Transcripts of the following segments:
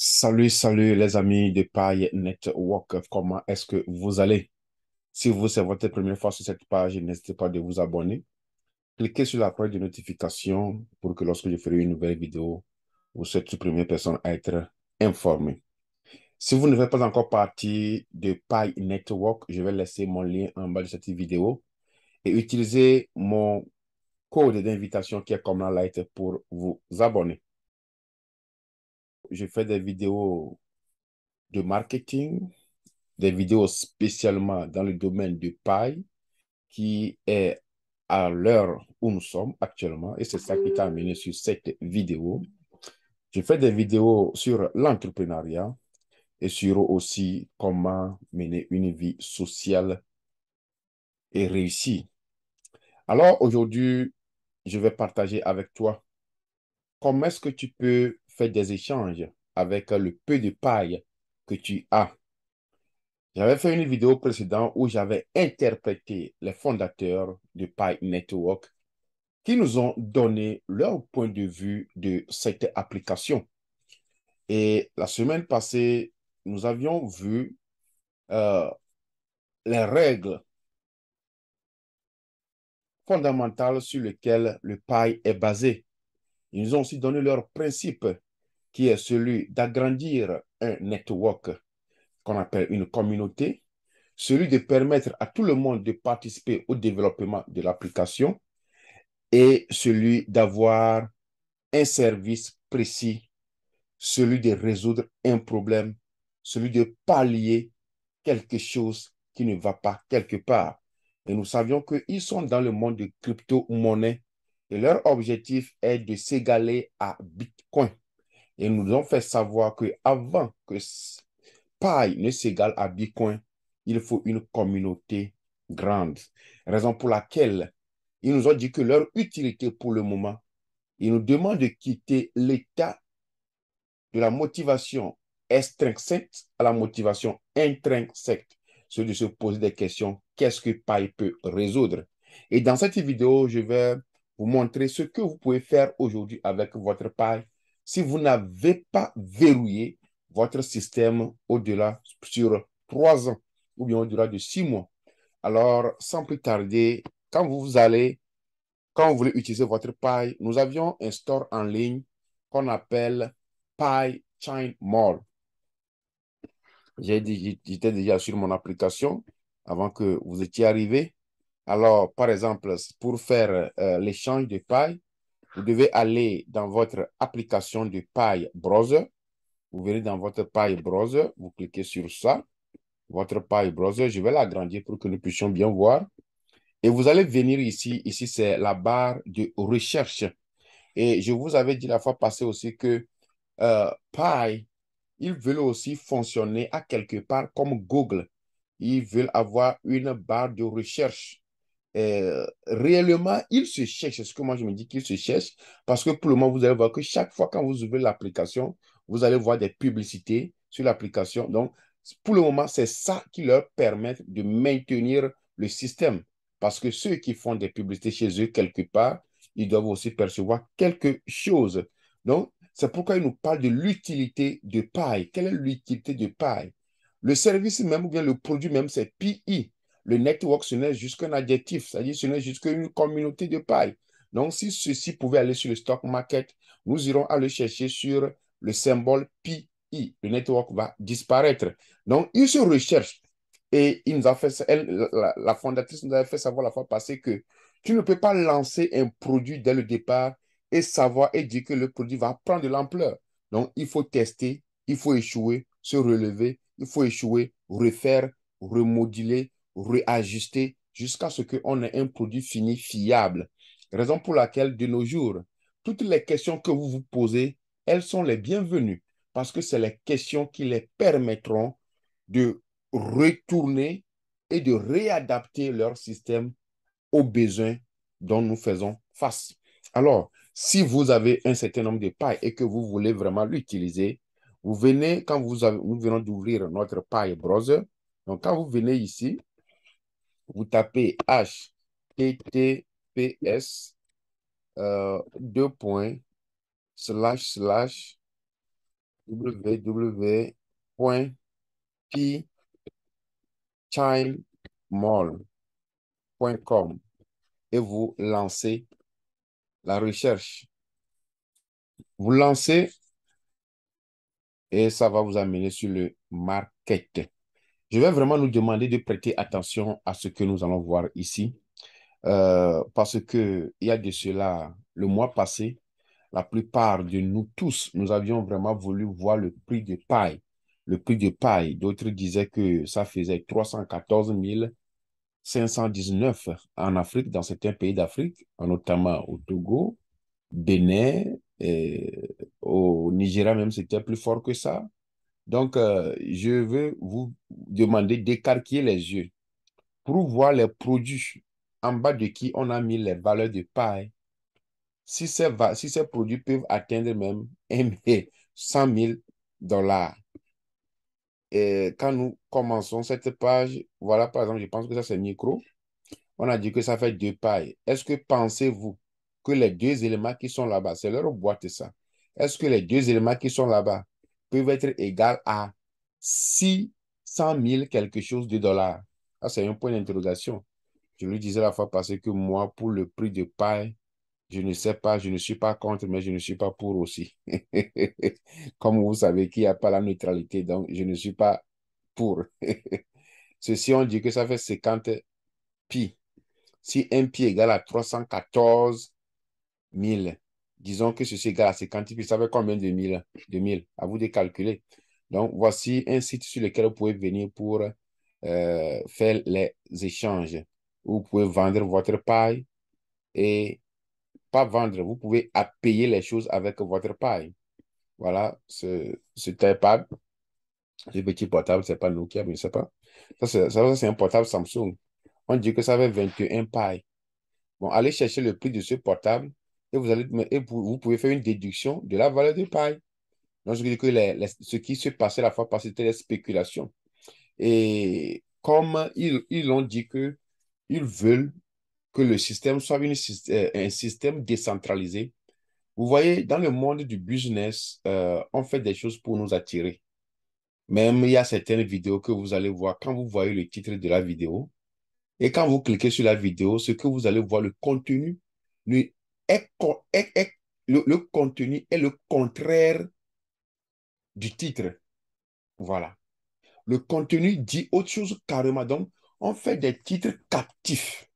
Salut, salut les amis de Paille Network. Comment est-ce que vous allez? Si vous, c'est votre première fois sur cette page, n'hésitez pas de vous abonner. Cliquez sur la cloche de notification pour que lorsque je ferai une nouvelle vidéo, vous soyez la première personne à être informée. Si vous ne faites pas encore partie de Paille Network, je vais laisser mon lien en bas de cette vidéo et utiliser mon code d'invitation qui est comme la light pour vous abonner. Je fais des vidéos de marketing, des vidéos spécialement dans le domaine de paille, qui est à l'heure où nous sommes actuellement, et c'est ça qui t'a amené sur cette vidéo. Je fais des vidéos sur l'entrepreneuriat et sur aussi comment mener une vie sociale et réussie. Alors aujourd'hui, je vais partager avec toi comment est-ce que tu peux faire des échanges avec le peu de paille que tu as. J'avais fait une vidéo précédente où j'avais interprété les fondateurs de Pi Network qui nous ont donné leur point de vue de cette application. Et la semaine passée, nous avions vu euh, les règles fondamentales sur lesquelles le Pi est basé. Ils nous ont aussi donné leur principe qui est celui d'agrandir un network qu'on appelle une communauté, celui de permettre à tout le monde de participer au développement de l'application et celui d'avoir un service précis, celui de résoudre un problème, celui de pallier quelque chose qui ne va pas quelque part. Et nous savions qu'ils sont dans le monde de crypto-monnaie et leur objectif est de s'égaler à Bitcoin. Et nous ont fait savoir que avant que Pi ne s'égale à Bitcoin, il faut une communauté grande. Raison pour laquelle ils nous ont dit que leur utilité pour le moment, ils nous demandent de quitter l'état de la motivation extrinsèque à la motivation intrinsèque. C'est de se poser des questions, qu'est-ce que Pi peut résoudre? Et dans cette vidéo, je vais vous montrer ce que vous pouvez faire aujourd'hui avec votre Pi si vous n'avez pas verrouillé votre système au-delà sur 3 ans ou bien au-delà de 6 mois. Alors, sans plus tarder, quand vous voulez utiliser votre Pi, nous avions un store en ligne qu'on appelle Pi Chain Mall. J'étais déjà sur mon application avant que vous étiez arrivé. Alors, par exemple, pour faire l'échange de Pi, vous devez aller dans votre application de Pi Browser. Vous venez dans votre Pi Browser, vous cliquez sur ça, votre Pi Browser. Je vais l'agrandir pour que nous puissions bien voir. Et vous allez venir ici. Ici, c'est la barre de recherche. Et je vous avais dit la fois passée aussi que Pi, ils veulent aussi fonctionner à quelque part comme Google. Ils veulent avoir une barre de recherche. Réellement, ils se cherchent. C'est ce que moi je me dis qu'ils se cherchent. Parce que pour le moment, vous allez voir que chaque fois quand vous ouvrez l'application, vous allez voir des publicités sur l'application. Donc, pour le moment, c'est ça qui leur permet de maintenir le système. Parce que ceux qui font des publicités chez eux quelque part, ils doivent aussi percevoir quelque chose. Donc, c'est pourquoi ils nous parlent de l'utilité de paille. Quelle est l'utilité de paille? Le service même ou bien le produit même, c'est PI. Le network, ce n'est juste qu'un adjectif, c'est-à-dire ce n'est juste qu'une communauté de paille. Donc, si ceci pouvait aller sur le stock market, nous irons à le chercher sur le symbole PI. Le network va disparaître. Donc, ils se recherchent. Et il nous a fait, la fondatrice nous a fait savoir la fois passée que tu ne peux pas lancer un produit dès le départ et savoir et dire que le produit va prendre de l'ampleur. Donc, il faut tester, il faut échouer, se relever, il faut échouer, refaire, remoduler, réajuster jusqu'à ce qu'on ait un produit fini fiable. Raison pour laquelle, de nos jours, toutes les questions que vous vous posez, elles sont les bienvenues parce que c'est les questions qui les permettront de retourner et de réadapter leur système aux besoins dont nous faisons face. Alors, si vous avez un certain nombre de pailles et que vous voulez vraiment l'utiliser, vous venez, nous venons d'ouvrir notre paille browser. Donc, quand vous venez ici, vous tapez HTTPS deux points, slash, slash, www.pchinmall.com et vous lancez la recherche. Vous lancez et ça va vous amener sur le market. Je vais vraiment nous demander de prêter attention à ce que nous allons voir ici, parce que il y a de cela, le mois passé, la plupart de nous tous, nous avions vraiment voulu voir le prix de paille. Le prix de paille, d'autres disaient que ça faisait 314 519 en Afrique, dans certains pays d'Afrique, notamment au Togo, Bénin, et au Nigeria même, c'était plus fort que ça. Donc, je veux vous demander d'écarquiller les yeux pour voir les produits en bas de qui on a mis les valeurs de paille. Si ces produits peuvent atteindre même 100 000 dollars. Et quand nous commençons cette page, voilà, par exemple, je pense que ça c'est micro. On a dit que ça fait deux pailles. Est-ce que pensez-vous que les deux éléments qui sont là-bas, c'est leur boîte ça. Est-ce que les deux éléments qui sont là-bas peuvent être égaux à 600 000 quelque chose de dollars? Ça, c'est un point d'interrogation. Je lui disais la fois passée que moi, pour le prix de paille, je ne sais pas, je ne suis pas contre, mais je ne suis pas pour aussi. Comme vous savez qu'il n'y a pas la neutralité, donc je ne suis pas pour. Ceci, on dit que ça fait 50 pi. Si un pi égale à 314 000, disons que ceci égale à 50 pi, ça fait combien de mille? De mille? À vous de calculer. Donc, voici un site sur lequel vous pouvez venir pour faire les échanges. Vous pouvez vendre votre paille et pas vendre, vous pouvez payer les choses avec votre paille. Voilà, ce iPad, ce petit portable, c'est pas Nokia, mais je ne sais pas. Ça, c'est un portable Samsung. On dit que ça fait 21 pailles. Bon, allez chercher le prix de ce portable et vous pouvez faire une déduction de la valeur de paille. Donc, je veux dire que ce qui se passait la fois passée, c'était des spéculations. Et comme ils ont dit que ils veulent que le système soit un système décentralisé. Vous voyez, dans le monde du business, on fait des choses pour nous attirer. Même il y a certaines vidéos que vous allez voir, quand vous voyez le titre de la vidéo, et quand vous cliquez sur la vidéo, ce que vous allez voir, le contenu, lui, le contenu est le contraire du titre. Voilà. Le contenu dit autre chose carrément. Donc, on fait des titres captifs.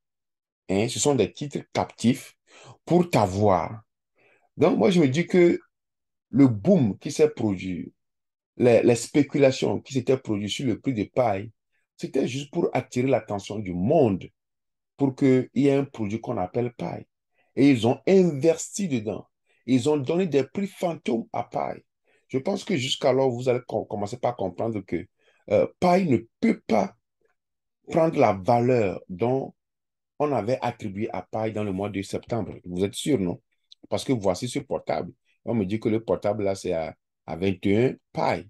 Hein. Ce sont des titres captifs pour t'avoir. Donc, moi, je me dis que le boom qui s'est produit, les spéculations qui s'étaient produites sur le prix de paille, c'était juste pour attirer l'attention du monde, pour qu'il y ait un produit qu'on appelle paille. Et ils ont investi dedans. Ils ont donné des prix fantômes à paille. Je pense que jusqu'alors, vous allez commencer par comprendre que paille ne peut pas prendre la valeur dont on avait attribué à paille dans le mois de septembre. Vous êtes sûr, non? Parce que voici ce portable. On me dit que le portable, là, c'est à 21 paille.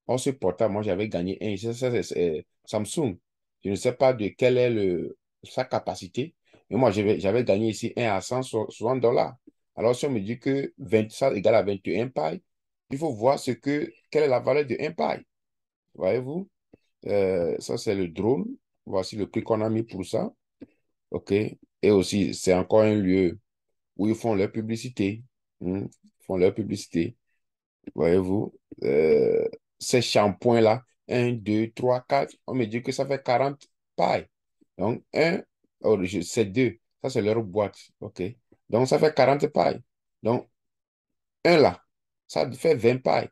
Or, ce portable, moi, j'avais gagné un. C'est Samsung. Je ne sais pas de quelle est sa capacité. Mais moi, j'avais gagné ici un à 160 dollars. Alors, si on me dit que 20, ça égale à 21 paille, il faut voir quelle est la valeur de 1 paille. Voyez-vous? Ça, c'est le drone. Voici le prix qu'on a mis pour ça. OK? Et aussi, c'est encore un lieu où ils font leur publicité. Ils font leur publicité. Voyez-vous? Ces shampoings-là, un 2 3 4 on me dit que ça fait 40 pailles. Donc, c'est 2. Ça, c'est leur boîte. OK? Donc, ça fait 40 pailles. Donc, un là, ça fait 20 pailles.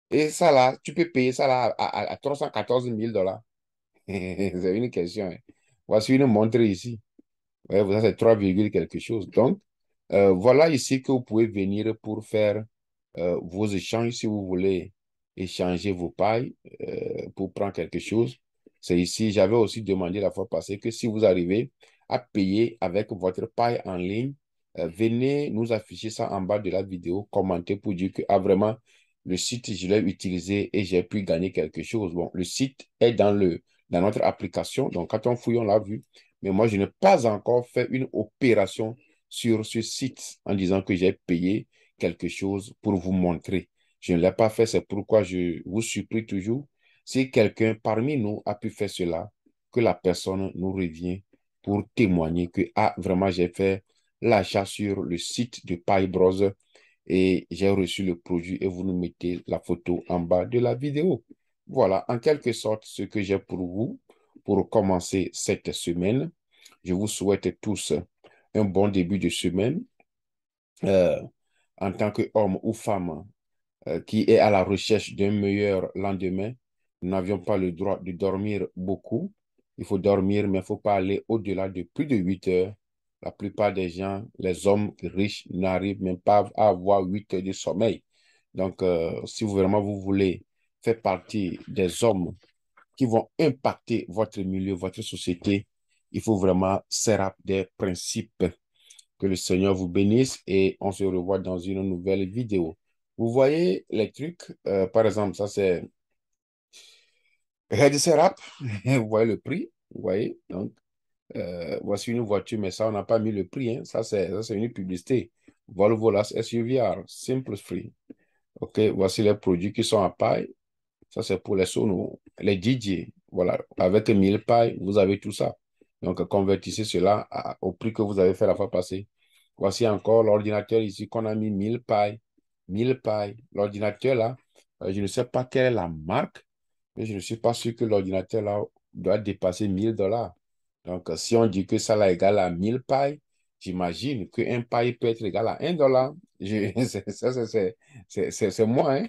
Et ça là, tu peux payer ça là à 314 000 dollars. C'est une question. Hein. Voici une montre ici. Ouais, ça, c'est 3, quelque chose. Donc, voilà ici que vous pouvez venir pour faire vos échanges si vous voulez échanger vos pailles pour prendre quelque chose. C'est ici. J'avais aussi demandé la fois passée que si vous arrivez à payer avec votre paille en ligne, venez nous afficher ça en bas de la vidéo, commentez pour dire que ah, vraiment, le site, je l'ai utilisé et j'ai pu gagner quelque chose. Bon, le site est dans notre application. Donc, quand on fouille, on l'a vu. Mais moi, je n'ai pas encore fait une opération sur ce site en disant que j'ai payé quelque chose pour vous montrer. Je ne l'ai pas fait, c'est pourquoi je vous supplie toujours, si quelqu'un parmi nous a pu faire cela, que la personne nous revient pour témoigner que, ah, vraiment, j'ai fait l'achat sur le site de Paille Bros et j'ai reçu le produit et vous nous mettez la photo en bas de la vidéo. Voilà, en quelque sorte, ce que j'ai pour vous pour commencer cette semaine. Je vous souhaite tous un bon début de semaine. Euh, En tant qu'homme ou femme qui est à la recherche d'un meilleur lendemain, nous n'avions pas le droit de dormir beaucoup. Il faut dormir, mais il ne faut pas aller au-delà de plus de 8 heures. La plupart des gens, les hommes riches, n'arrivent même pas à avoir 8 heures de sommeil. Donc, si vous, vraiment vous voulez faire partie des hommes qui vont impacter votre milieu, votre société, il faut vraiment serrer des principes. Que le Seigneur vous bénisse et on se revoit dans une nouvelle vidéo. Vous voyez les trucs, par exemple, ça c'est Red Serap, vous voyez le prix, vous voyez, donc voici une voiture, mais ça on n'a pas mis le prix, hein. Ça c'est une publicité. Volvo Las SUVR, simple free. Ok, voici les produits qui sont à paille. Ça, c'est pour les sonos, les DJ. Voilà, avec 1000 pailles, vous avez tout ça. Donc, convertissez cela au prix que vous avez fait la fois passée. Voici encore l'ordinateur ici qu'on a mis 1000 pailles. 1000 pailles. L'ordinateur là, je ne sais pas quelle est la marque, mais je ne suis pas sûr que l'ordinateur là doit dépasser 1000 $. Donc, si on dit que ça là égale à 1000 pailles, j'imagine qu'un paille peut être égal à 1 $. Ça, c'est moi, hein?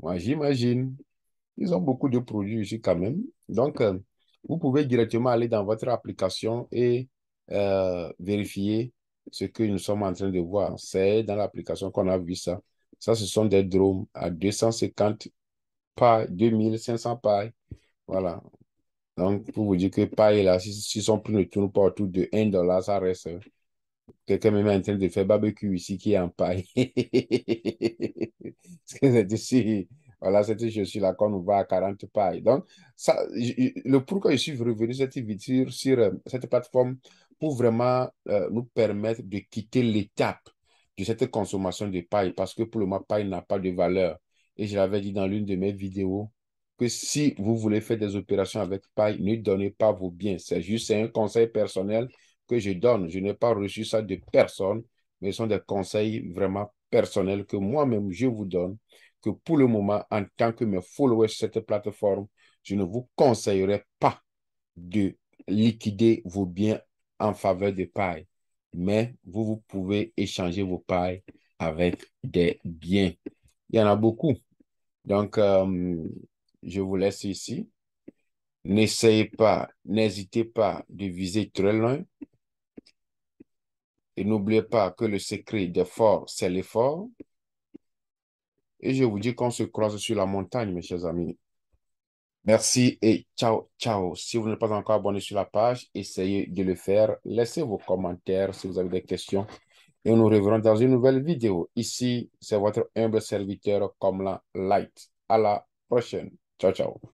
Moi, j'imagine. Ils ont beaucoup de produits ici quand même. Donc, vous pouvez directement aller dans votre application et vérifier ce que nous sommes en train de voir. C'est dans l'application qu'on a vu ça. Ça, ce sont des drones à 250 pailles, 2500 pailles. Voilà. Donc, pour vous dire que paille là, si son prix ne tourne pas autour de 1 $, ça reste. Quelqu'un même est en train de faire barbecue ici qui est en paille. Parce que c'est ici, voilà, cette chaussure-là qu'on nous va à 40 pailles. Donc, ça, le pourquoi je suis revenu sur cette plateforme pour vraiment nous permettre de quitter l'étape de cette consommation de paille. Parce que pour le moment, paille n'a pas de valeur. Et je l'avais dit dans l'une de mes vidéos que si vous voulez faire des opérations avec paille, ne donnez pas vos biens. C'est un conseil personnel que je donne. Je n'ai pas reçu ça de personne, mais ce sont des conseils vraiment personnels que moi-même je vous donne, que pour le moment, en tant que mes followers sur cette plateforme, je ne vous conseillerais pas de liquider vos biens en faveur de paille, mais vous pouvez échanger vos pailles avec des biens. Il y en a beaucoup. Donc, je vous laisse ici. N'hésitez pas de viser très loin. Et n'oubliez pas que le secret des forts, c'est l'effort. Et je vous dis qu'on se croise sur la montagne, mes chers amis. Merci et ciao, ciao. Si vous n'êtes pas encore abonné sur la page, essayez de le faire. Laissez vos commentaires si vous avez des questions. Et nous reverrons dans une nouvelle vidéo. Ici, c'est votre humble serviteur Komla Light. À la prochaine. Ciao, ciao.